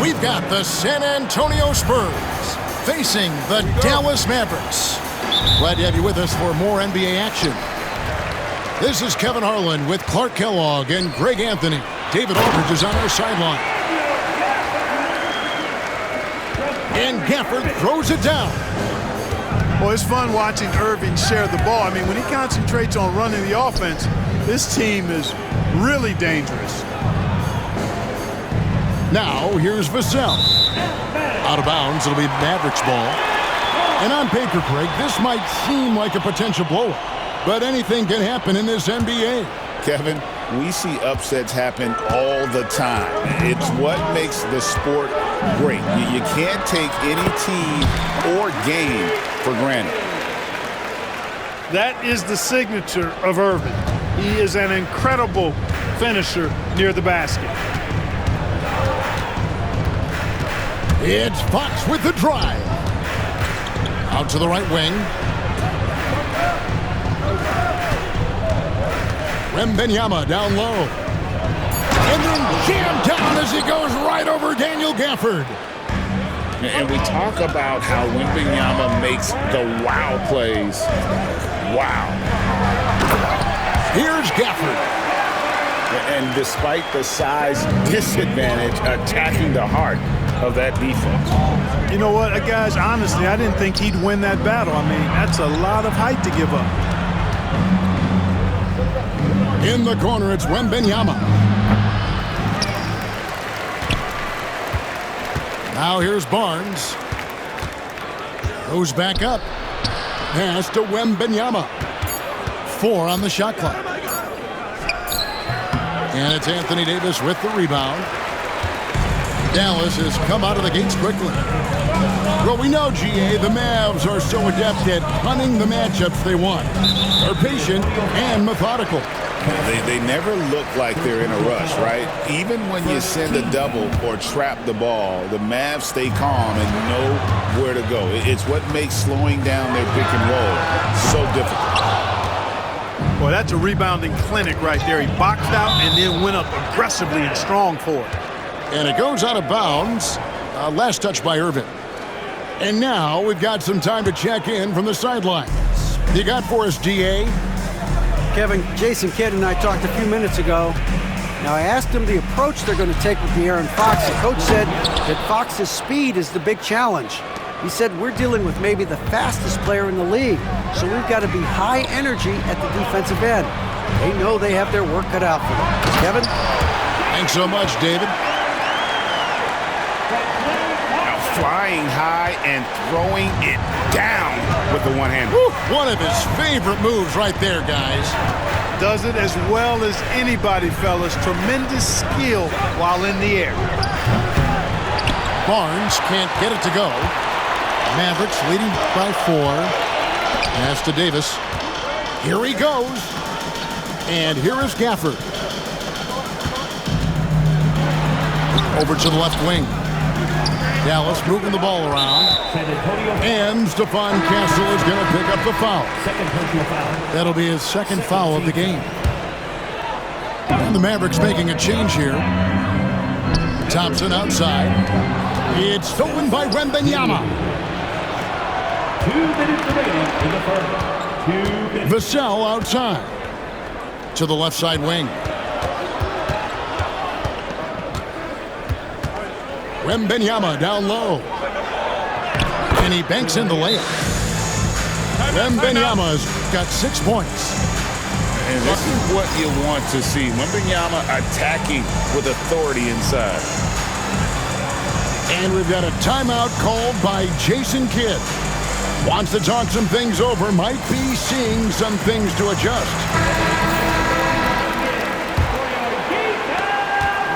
We've got the San Antonio Spurs facing the Dallas Mavericks. Glad to have you with us for more NBA action. This is Kevin Harlan with Clark Kellogg and Greg Anthony. David Aldridge is on our sideline. And Gafford throws it down. Well, it's fun watching Irving share the ball. I mean, when he concentrates on running the offense, this team is really dangerous. Now, here's Vassell. Out of bounds, it'll be Mavericks ball. And on paper, Craig, this might seem like a potential blowout, but anything can happen in this NBA. Kevin, we see upsets happen all the time. It's what makes the sport great. You can't take any team or game for granted. That is the signature of Irving. He is an incredible finisher near the basket. It's Fox with the drive. Out to the right wing. Wembanyama down low. And then jammed down as he goes right over Daniel Gafford. And we talk about how Wembanyama makes the wow plays. Wow. Here's Gafford. And despite the size disadvantage, attacking the heart of that defense. You know what, guys, honestly, I didn't think he'd win that battle. I mean, that's a lot of height to give up. In the corner, it's Wembanyama. Now here's Barnes. Goes back up. Pass to Wembanyama. 4 on the shot clock. And it's Anthony Davis with the rebound. Dallas has come out of the gates quickly. Well, we know, GA, the Mavs are so adept at hunting the matchups they want. They're patient and methodical. They never look like they're in a rush, right? Even when you send a double or trap the ball, the Mavs stay calm and know where to go. It's what makes slowing down their pick and roll so difficult. Boy, that's a rebounding clinic right there. He boxed out and then went up aggressively and strong for it. And it goes out of bounds. Last touch by Irving. And now we've got some time to check in from the sidelines. You got for us, DA? Kevin, Jason Kidd and I talked a few minutes ago. Now, I asked him the approach they're going to take with De'Aaron Fox. The coach said that Fox's speed is the big challenge. He said, we're dealing with maybe the fastest player in the league, so we've got to be high energy at the defensive end. They know they have their work cut out for them. Kevin? Thanks so much, David. Flying high and throwing it down with the one-hander. One of his favorite moves right there, guys. Does it as well as anybody, fellas. Tremendous skill while in the air. Barnes can't get it to go. Mavericks leading by 4. Pass to Davis. Here he goes. And here is Gafford. Over to the left wing. Dallas moving the ball around. And Stephon Castle is going to pick up the foul. That'll be his second foul of the game. And the Mavericks making a change here. Thompson outside. It's stolen by Wembanyama. 2 minutes remaining in the first. 2 minutes. Vassell outside. To the left side wing. Wembanyama down low. And he banks in the layup. Wembanyama's got 6 points. And this is what you want to see. Wembanyama attacking with authority inside. And we've got a timeout called by Jason Kidd. Wants to talk some things over. Might be seeing some things to adjust.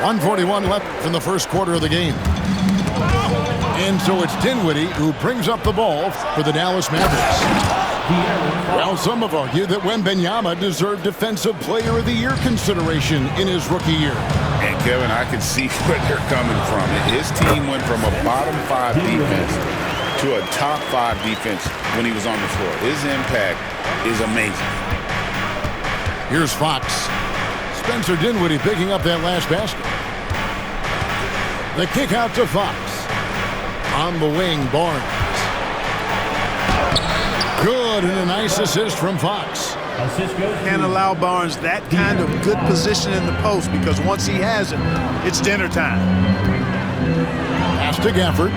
1:41 left in the first quarter of the game. And so it's Dinwiddie who brings up the ball for the Dallas Mavericks. Well, some have argued that Wembanyama deserved Defensive Player of the Year consideration in his rookie year. And Kevin, I can see where they're coming from. His team went from a bottom 5 defense to a top 5 defense when he was on the floor. His impact is amazing. Here's Fox. Spencer Dinwiddie picking up that last basket. The kick out to Fox. On the wing, Barnes. Good, and a nice assist from Fox. Can't allow Barnes that kind of good position in the post, because once he has it, it's dinner time. Pass to Gafford.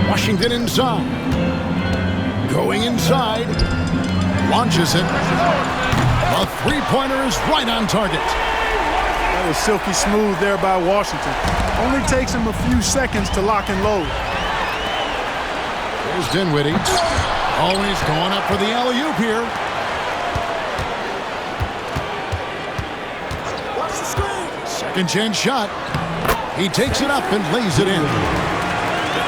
Washington inside. Going inside. Launches it. A three-pointer is right on target. That was silky smooth there by Washington. Only takes him a few seconds to lock and load. There's Dinwiddie. Always going up for the alley-oop here. Second chance shot. He takes it up and lays it in.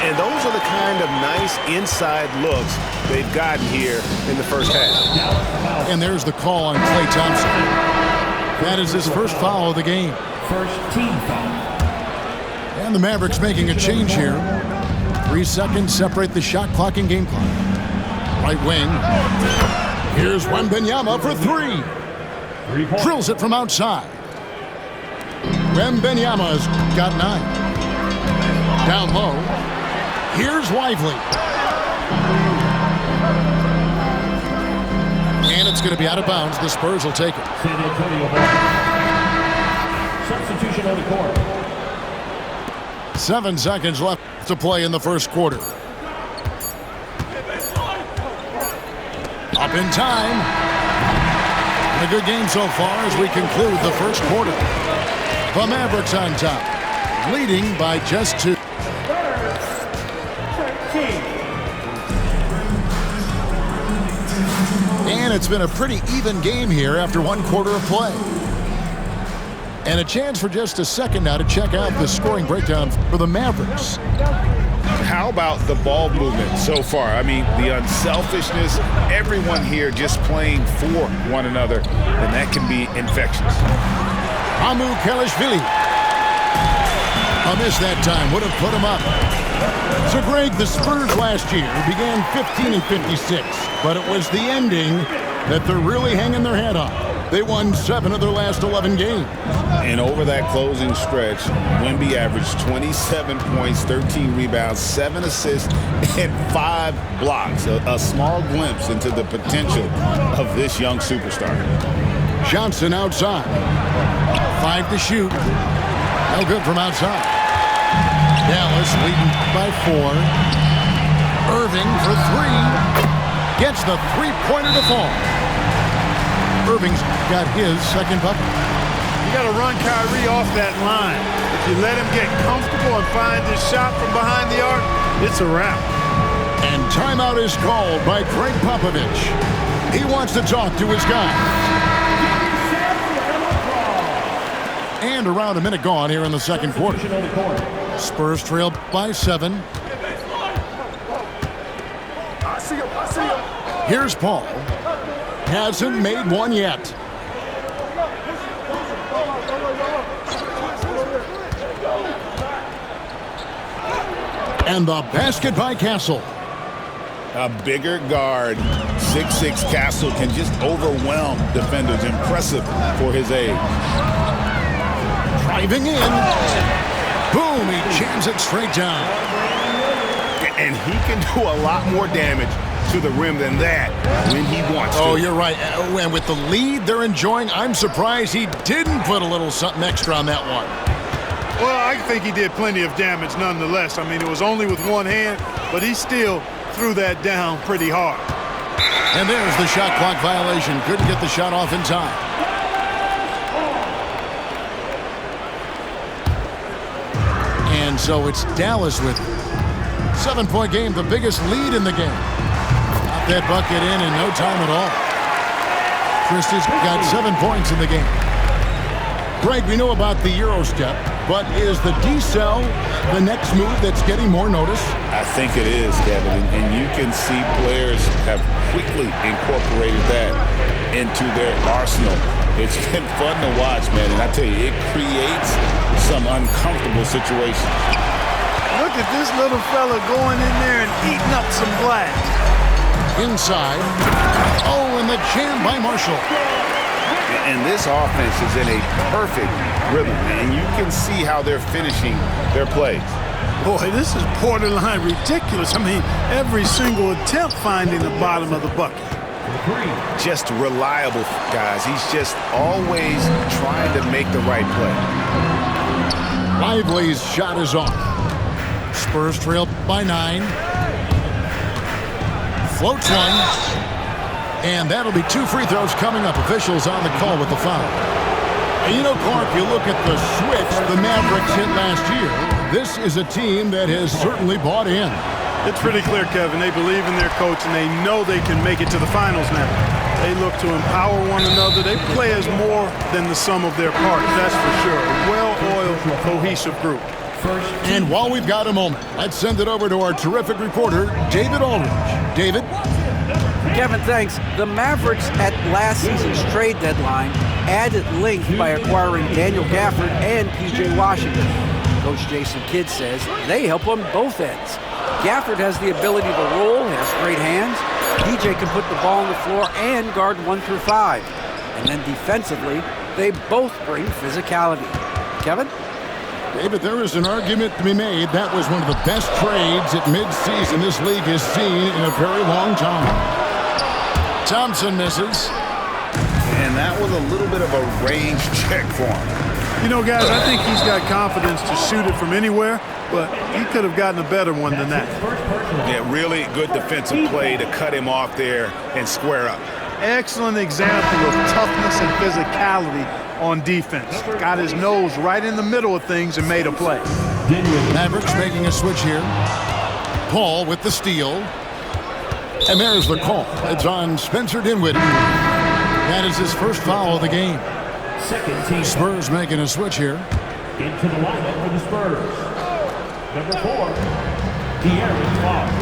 And those are the kind of nice inside looks they've gotten here in the first half. And there's the call on Klay Thompson. That is his first foul of the game. First team foul. And the Mavericks making a change here. 3 seconds separate the shot clock and game clock. Right wing. Here's Wembanyama for 3. Drills it from outside. Wembanyama's got 9. Down low. Here's Lively. And it's going to be out of bounds. The Spurs will take it. San Antonio ball. Substitution on the court. 7 seconds left to play in the first quarter. Up in time. A good game so far as we conclude the first quarter. The Mavericks on top, leading by just 2. And it's been a pretty even game here after 1 quarter of play. And a chance for just a second now to check out the scoring breakdown for the Mavericks. How about the ball movement so far? I mean, the unselfishness, everyone here just playing for one another, and that can be infectious. Hamu Kelishvili. A miss that time would have put him up. So, Greg, the Spurs last year began 15-56, but it was the ending that they're really hanging their head on. They won 7 of their last 11 games. And over that closing stretch, Wemby averaged 27 points, 13 rebounds, 7 assists, and 5 blocks. A small glimpse into the potential of this young superstar. Johnson outside. 5 to shoot. No good from outside. Dallas leading by 4. Irving for 3. Gets the three-pointer to fall. Irving's got his second bucket. You got to run Kyrie off that line. If you let him get comfortable and find his shot from behind the arc, it's a wrap. And timeout is called by Greg Popovich. He wants to talk to his guys. And around a minute gone here in the second quarter. Spurs trail by 7. Here's Paul. Hasn't made one yet. And the basket by Castle. A bigger guard, 6'6" Castle, can just overwhelm defenders. Impressive for his age. driving in. Boom, he jams it straight down. And he can do a lot more damage to the rim than that when he wants to. Oh, you're right. And with the lead they're enjoying, I'm surprised he didn't put a little something extra on that one. Well, I think he did plenty of damage nonetheless. I mean, it was only with one hand, but he still threw that down pretty hard. And there's the shot clock violation. Couldn't get the shot off in time. And so it's Dallas with 7-point game, the biggest lead in the game. Got that bucket in no time at all. Christie's got 7 points in the game. Greg, we know about the Euro step, but is the decel the next move that's getting more notice? I think it is, Kevin, and you can see players have quickly incorporated that into their arsenal. It's been fun to watch, man, and I tell you, it creates some uncomfortable situations. Look at this little fella going in there and eating up some glass. Inside. Oh, and the jam by Marshall. And this offense is in a perfect rhythm, and you can see how they're finishing their plays. Boy, this is borderline ridiculous. I mean, every single attempt finding the bottom of the bucket. Just reliable, guys. He's just always trying to make the right play. Lively's shot is off. Spurs trail by 9. Floats one. And that'll be 2 free throws coming up. Officials on the call with the foul. And you know, Clark, you look at the switch the Mavericks hit last year. This is a team that has certainly bought in. It's pretty clear, Kevin. They believe in their coach, and they know they can make it to the finals now. They look to empower one another. They play as more than the sum of their parts, that's for sure. A well-oiled, cohesive group. And while we've got a moment, let's send it over to our terrific reporter, David Aldridge. David? Kevin, thanks. The Mavericks at last season's trade deadline added length by acquiring Daniel Gafford and P.J. Washington. Coach Jason Kidd says they help on both ends. Gafford has the ability to roll, has great hands. P.J. can put the ball on the floor and guard 1 through 5. And then defensively, they both bring physicality. Kevin? David, there is an argument to be made. That was one of the best trades at midseason this league has seen in a very long time. Thompson misses. And that was a little bit of a range check for him. You know, guys, I think he's got confidence to shoot it from anywhere, but he could have gotten a better one than that. Yeah, really good defensive play to cut him off there and square up. Excellent example of toughness and physicality on defense. Got his nose right in the middle of things and made a play. Mavericks making a switch here. Paul with the steal. And there's the call. It's on Spencer Dinwiddie. That is his first foul of the game. Second team. Spurs making a switch here. Into the lineup for the Spurs. Number 4, De'Aaron Fox.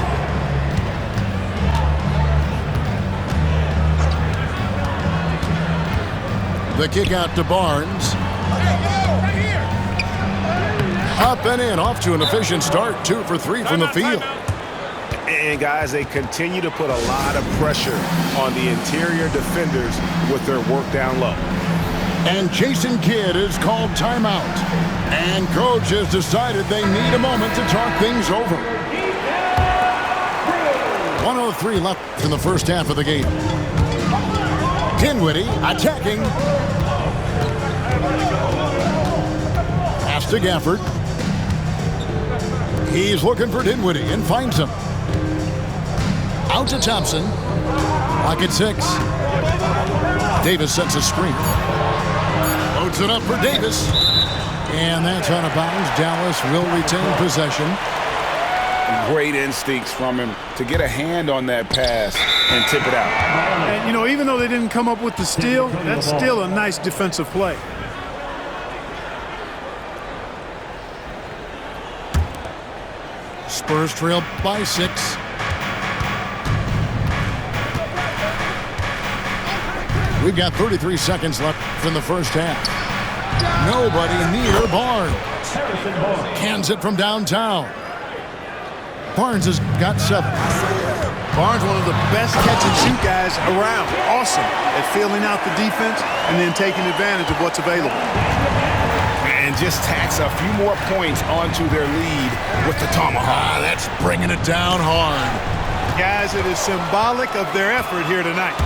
The kick out to Barnes. Up and in, off to an efficient start. 2 for 3 from the field. And, guys, they continue to put a lot of pressure on the interior defenders with their work down low. And Jason Kidd is called timeout. And coach has decided they need a moment to talk things over. 1:03 left in the first half of the game. Dinwiddie attacking. Pass to Gafford. He's looking for Dinwiddie and finds him. Out to Thompson. Lock at 6. Davis sets a screen. Loads it up for Davis. And that's out of bounds. Dallas will retain possession. Great instincts from him to get a hand on that pass and tip it out. And, you know, even though they didn't come up with the steal, that's still a nice defensive play. Spurs trail by 6. We've got 33 seconds left in the first half. Nobody near Barnes. Cans it from downtown. Barnes has got 7. Barnes, one of the best catch-and-shoot guys around. Awesome at filling out the defense and then taking advantage of what's available. And just tacks a few more points onto their lead with the tomahawk. That's bringing it down hard. Guys, it is symbolic of their effort here tonight.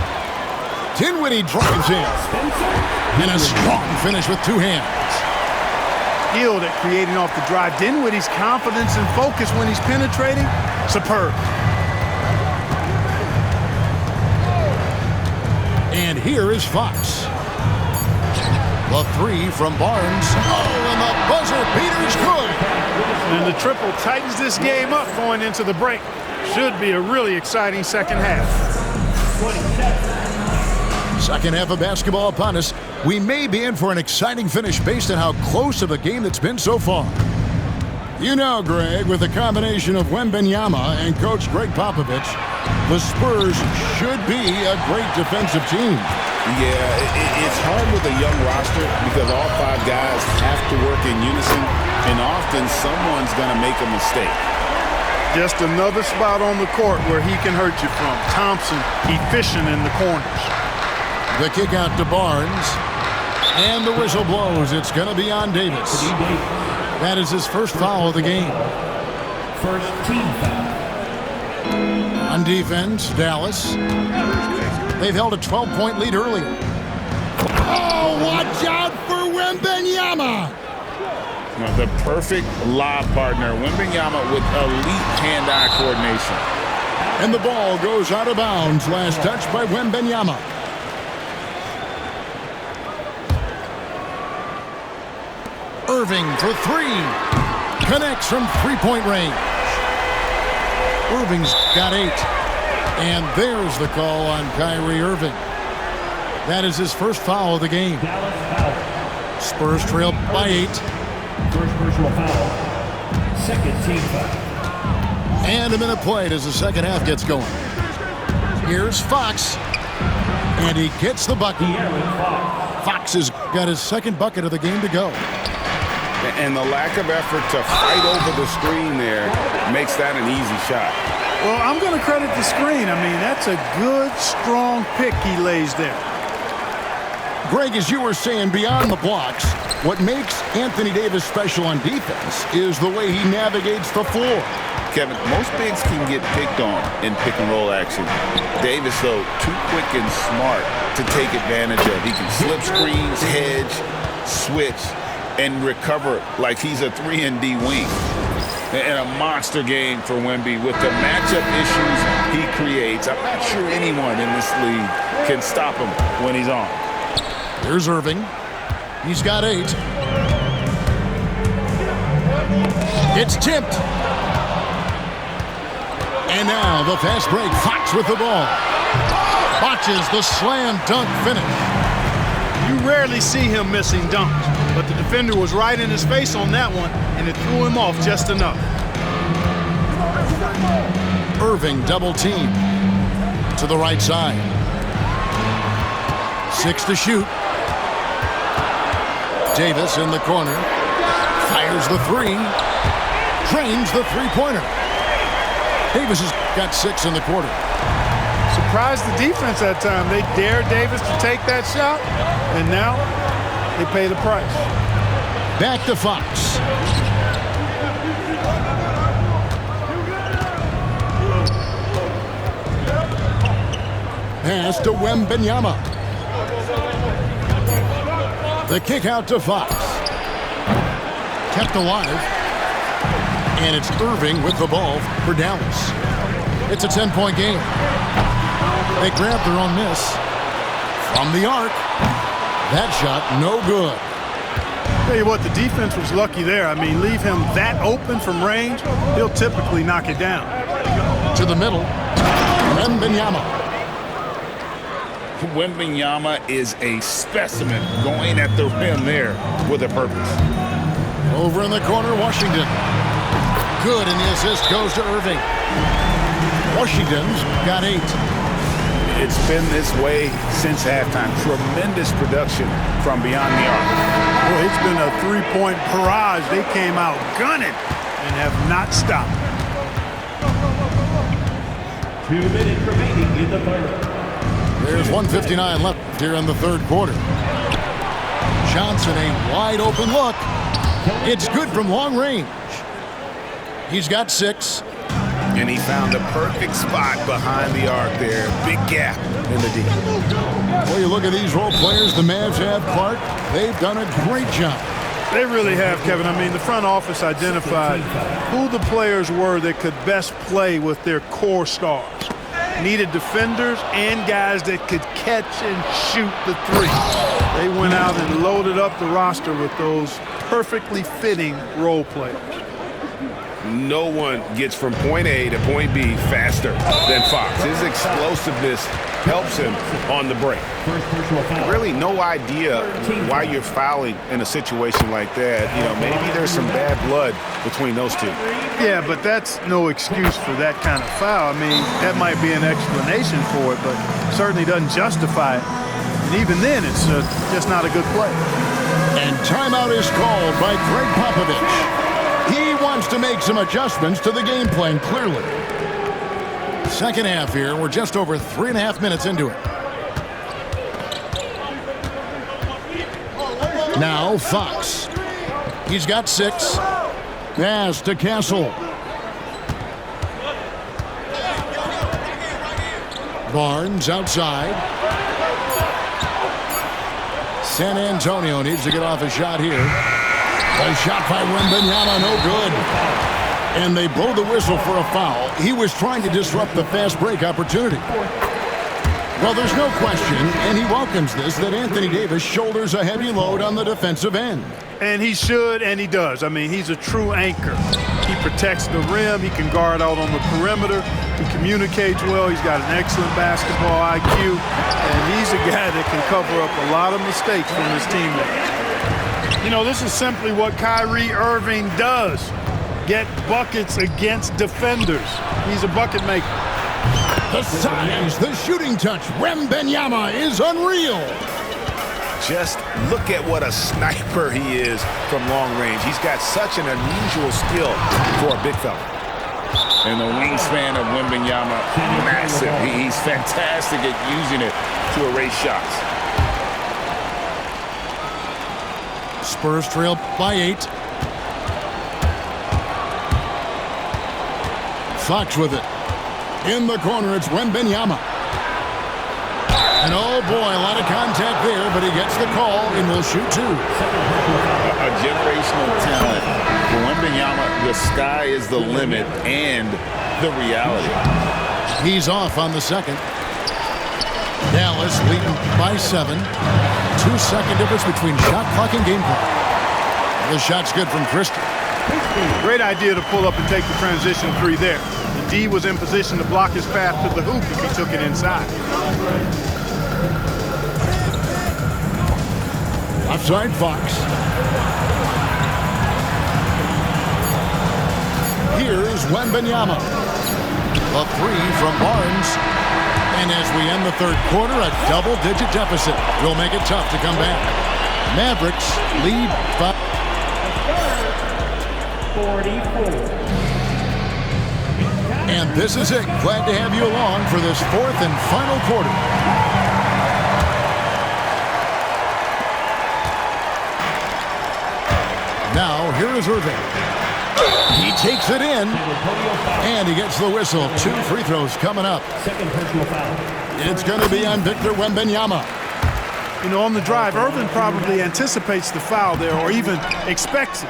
Dinwiddie drives in. And a strong finish with two hands. Skilled at creating off the drive. Dinwiddie's confidence and focus when he's penetrating, superb. And here is Fox. The three from Barnes. Oh, and the buzzer beater's good. And the triple tightens this game up going into the break. Should be a really exciting second half. Second half of basketball upon us. We may be in for an exciting finish based on how close of a game that's been so far. You know, Greg, with the combination of Wembanyama and Coach Greg Popovich, the Spurs should be a great defensive team. Yeah, it's hard with a young roster because all five guys have to work in unison, and often someone's going to make a mistake. Just another spot on the court where he can hurt you from. Thompson efficient in the corners. The kick out to Barnes. And the whistle blows. It's going to be on Davis. That is his first foul of the game. First team foul. On defense, Dallas. They've held a 12-point lead earlier. Oh, watch out for Wembanyama. The perfect lob partner. Wembanyama with elite hand-eye coordination. And the ball goes out of bounds. Last touch by Wembanyama. Irving for three. Connects from three-point range. Irving's got 8. And there's the call on Kyrie Irving. That is his first foul of the game. Spurs trail by 8. First personal foul. Second team foul. And a minute played as the second half gets going. Here's Fox. And he gets the bucket. Fox has got his second bucket of the game to go. And the lack of effort to fight over the screen there makes that an easy shot. Well, I'm going to credit the screen. I mean, that's a good, strong pick he lays there. Greg, as you were saying, beyond the blocks, what makes Anthony Davis special on defense is the way he navigates the floor. Kevin, most bigs can get picked on in pick-and-roll action. Davis, though, too quick and smart to take advantage of. He can slip screens, hedge, switch, and recover like he's a 3-and-D wing. And a monster game for Wemby with the matchup issues he creates. I'm not sure anyone in this league can stop him when he's on. Here's Irving. He's got 8. It's tipped. And now the fast break. Fox with the ball. Botches the slam dunk finish. You rarely see him missing dunks, but the defender was right in his face on that one, and it threw him off just enough. Irving double team to the right side. 6 to shoot. Davis in the corner. Fires the 3. Drains the three-pointer. Davis has got 6 in the quarter. Surprised the defense that time. They dared Davis to take that shot, and now they pay the price. Back to Fox. Pass to Wembanyama. The kick out to Fox. Kept alive. And it's Irving with the ball for Dallas. It's a 10-point game. They grab their own miss. From the arc. That shot no good. Tell you what, the defense was lucky there. I mean, leave him that open from range, he'll typically knock it down. To the middle. Wembanyama. Wembanyama is a specimen going at the rim there with a purpose. Over in the corner, Washington. Good, and the assist goes to Irving. Washington's got 8. It's been this way since halftime. Tremendous production from beyond the arc. Boy, it's been a three-point barrage. They came out gunning and have not stopped. 2 minutes remaining in the third. There's 1:59 left here in the third quarter. Johnson, a wide open look. It's good from long range. He's got 6. And he found the perfect spot behind the arc there. Big gap in the D. Well, you look at these role players the Mavs have, Clark. They've done a great job. They really have, Kevin. I mean, the front office identified who the players were that could best play with their core stars. Needed defenders and guys that could catch and shoot the three. They went out and loaded up the roster with those perfectly fitting role players. No one gets from point A to point B faster than Fox. His explosiveness helps him on the break. Really no idea why you're fouling in a situation like that. You know, maybe there's some bad blood between those two. Yeah, but that's no excuse for that kind of foul. I mean, that might be an explanation for it, but certainly doesn't justify it. And even then, it's just not a good play. And timeout is called by Greg Popovich. He wants to make some adjustments to the game plan, clearly. Second half here. We're just over 3.5 minutes into it. Now Fox. He's got 6. Pass to Castle. Barnes outside. San Antonio needs to get off a shot here. A shot by Wembanyama, no good. And they blow the whistle for a foul. He was trying to disrupt the fast break opportunity. Well, there's no question, and he welcomes this, that Anthony Davis shoulders a heavy load on the defensive end. And he should, and he does. I mean, he's a true anchor. He protects the rim. He can guard out on the perimeter. He communicates well. He's got an excellent basketball IQ. And he's a guy that can cover up a lot of mistakes from his teammates. You know, this is simply what Kyrie Irving does. Get buckets against defenders. He's a bucket maker. The size, the shooting touch. Wembanyama is unreal. Just look at what a sniper he is from long range. He's got such an unusual skill for a big fella. And the wingspan of Wembanyama, massive. He's fantastic at using it to erase shots. Spurs trail by 8. Fox with it. In the corner, it's Wembanyama. And oh boy, a lot of contact there, but he gets the call and will shoot 2. A generational talent. For Wembanyama, the sky is the limit and the reality. He's off on the second. Dallas leading by 7. 2-second difference between shot clock and game clock. The shot's good from Christie. Great idea to pull up and take the transition 3 there. The D was in position to block his path to the hoop if he took it inside. Offside Fox. Here's Wembanyama. A 3 from Barnes. And as we end the third quarter, a double-digit deficit will make it tough to come back. Mavericks lead by 44. And this is it. Glad to have you along for this fourth and final quarter. Now, here is Irving. He takes it in, and he gets the whistle. 2 free throws coming up. Second personal foul. It's going to be on Victor Wembanyama. You know, on the drive, Irvin probably anticipates the foul there or even expects it.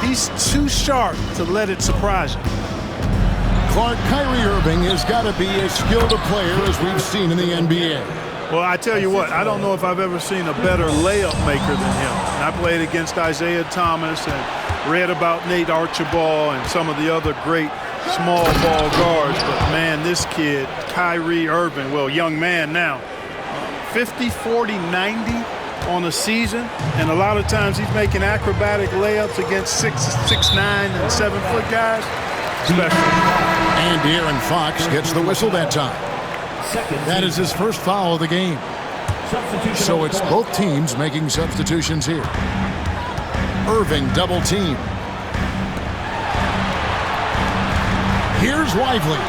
He's too sharp to let it surprise him. Clark, Kyrie Irving has got to be as skilled a player as we've seen in the NBA. Well, I tell you what, I don't know if I've ever seen a better layup maker than him. And I played against Isaiah Thomas and read about Nate Archibald and some of the other great small ball guards. But, man, this kid, Kyrie Irving, well, young man now, 50, 40, 90 on a season. And a lot of times he's making acrobatic layups against 6'9", and 7-foot guys. Special. And De'Aaron Fox gets the whistle that time. That is his first foul of the game. So it's both teams making substitutions here. Irving double team. Here's Lively.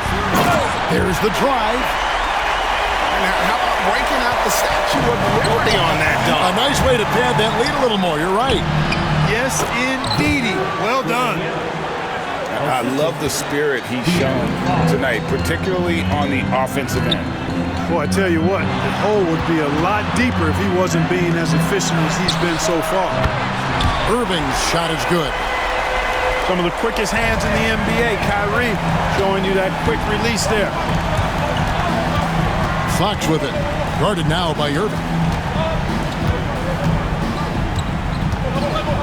There's the drive. And how about breaking out the Statue of Liberty on that dunk? A nice way to pad that lead a little more. You're right. Yes, indeedy. Well done. I love the spirit he's shown tonight, particularly on the offensive end. Boy, I tell you what, the hole would be a lot deeper if he wasn't being as efficient as he's been so far. Irving's shot is good. Some of the quickest hands in the NBA. Kyrie showing you that quick release there. Fox with it. Guarded now by Irving.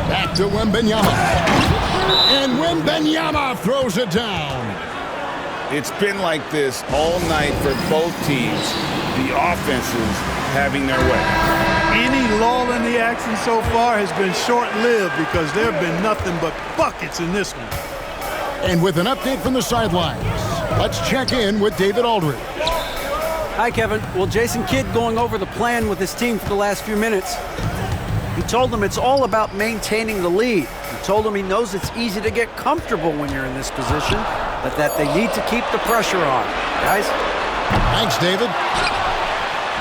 Back to Wembanyama. And Wembanyama throws it down. It's been like this all night for both teams. The offenses having their way. Any lull in the action so far has been short-lived because there have been nothing but buckets in this one. And with an update from the sidelines, let's check in with David Aldridge. Hi, Kevin. Well, Jason Kidd going over the plan with his team for the last few minutes. He told them it's all about maintaining the lead. He told them he knows it's easy to get comfortable when you're in this position, but that they need to keep the pressure on. Guys? Thanks, David.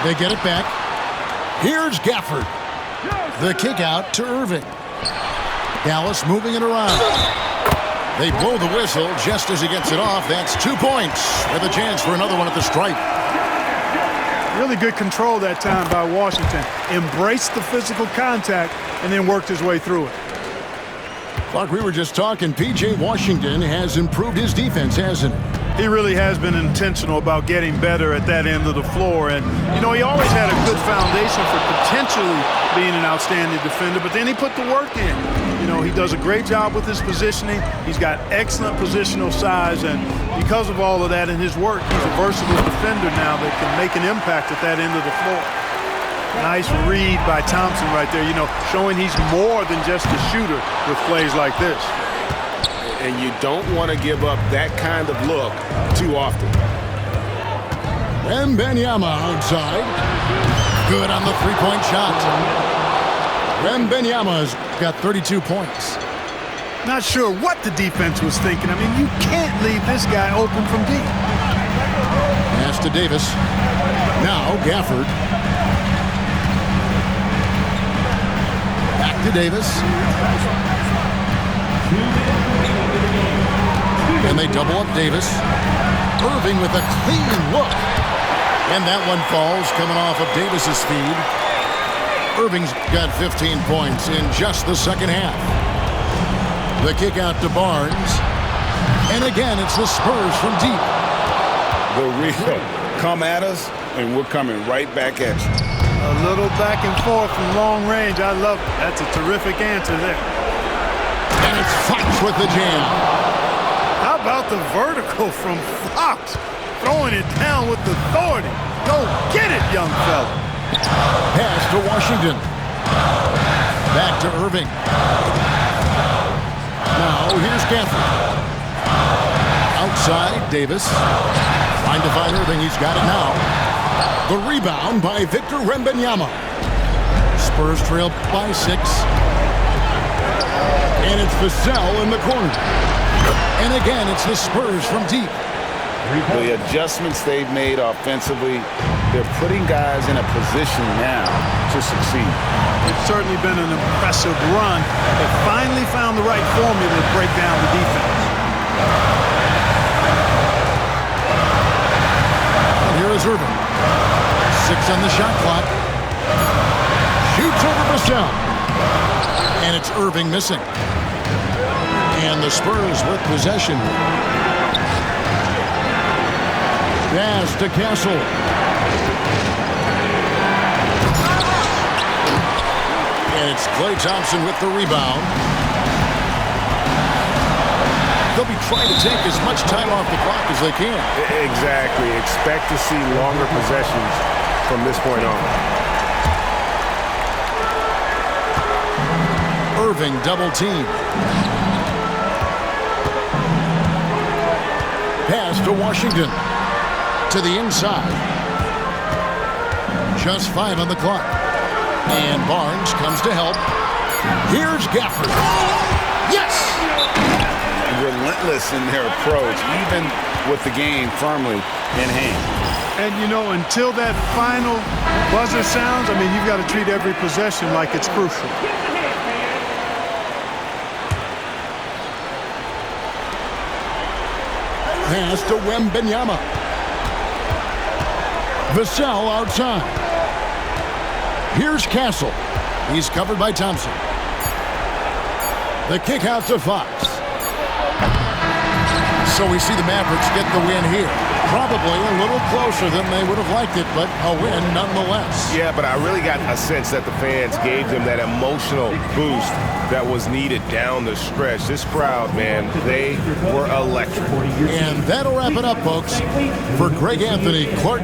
They get it back. Here's Gafford. The kick out to Irving. Dallas moving it around. They blow the whistle just as he gets it off. That's 2 points with a chance for another one at the stripe. Really good control that time by Washington. Embraced the physical contact and then worked his way through it. Clark, we were just talking. P.J. Washington has improved his defense, hasn't he? He really has been intentional about getting better at that end of the floor. And, you know, he always had a good foundation for potentially being an outstanding defender, but then he put the work in. You know, he does a great job with his positioning. He's got excellent positional size, and because of all of that in his work, he's a versatile defender now that can make an impact at that end of the floor. Nice read by Thompson right there, you know, showing he's more than just a shooter with plays like this. And you don't want to give up that kind of look too often. Wembanyama outside. Good on the three-point shot. Wembanyama's got 32 points. Not sure what the defense was thinking. I mean, you can't leave this guy open from deep. Pass to Davis. Now Gafford. Back to Davis. And they double up Davis. Irving with a clean look. And that one falls coming off of Davis's feed. Irving's got 15 points in just the second half. The kick out to Barnes. And again, it's the Spurs from deep. The real come at us, and we're coming right back at you. A little back and forth from long range. I love it. That's a terrific answer there. And it's Fox with the jam. How about the vertical from Fox? Throwing it down with authority. Go get it, young fella. Pass to Washington. Back to Irving. Now here's Gafford. Outside, Davis. Trying to find Irving. He's got it now. The rebound by Victor Wembanyama. Spurs trail by 6. And it's Vassell in the corner. And again, it's the Spurs from deep. The adjustments they've made offensively, they're putting guys in a position now to succeed. It's certainly been an impressive run. They finally found the right formula to break down the defense. And here is Irving. 6 on the shot clock. Shoots over Vassell. And it's Irving missing. And the Spurs with possession. Pass to Castle. And it's Klay Thompson with the rebound. They'll be trying to take as much time off the clock as they can. Exactly. Expect to see longer possessions from this point on. Irving double team. Pass to Washington. To the inside. Just 5 on the clock. And Barnes comes to help. Here's Gafford. Yes! Relentless in their approach, even with the game firmly in hand. And, you know, until that final buzzer sounds, I mean, you've got to treat every possession like it's crucial. pass to Wembanyama. Vassell outside. Here's Castle. He's covered by Thompson. The kick out to Fox. So we see the Mavericks get the win here. Probably a little closer than they would have liked it, but a win nonetheless. Yeah, but I really got a sense that the fans gave them that emotional boost that was needed down the stretch. This crowd, man, they were electric. And that'll wrap it up, folks. For Greg Anthony, Clark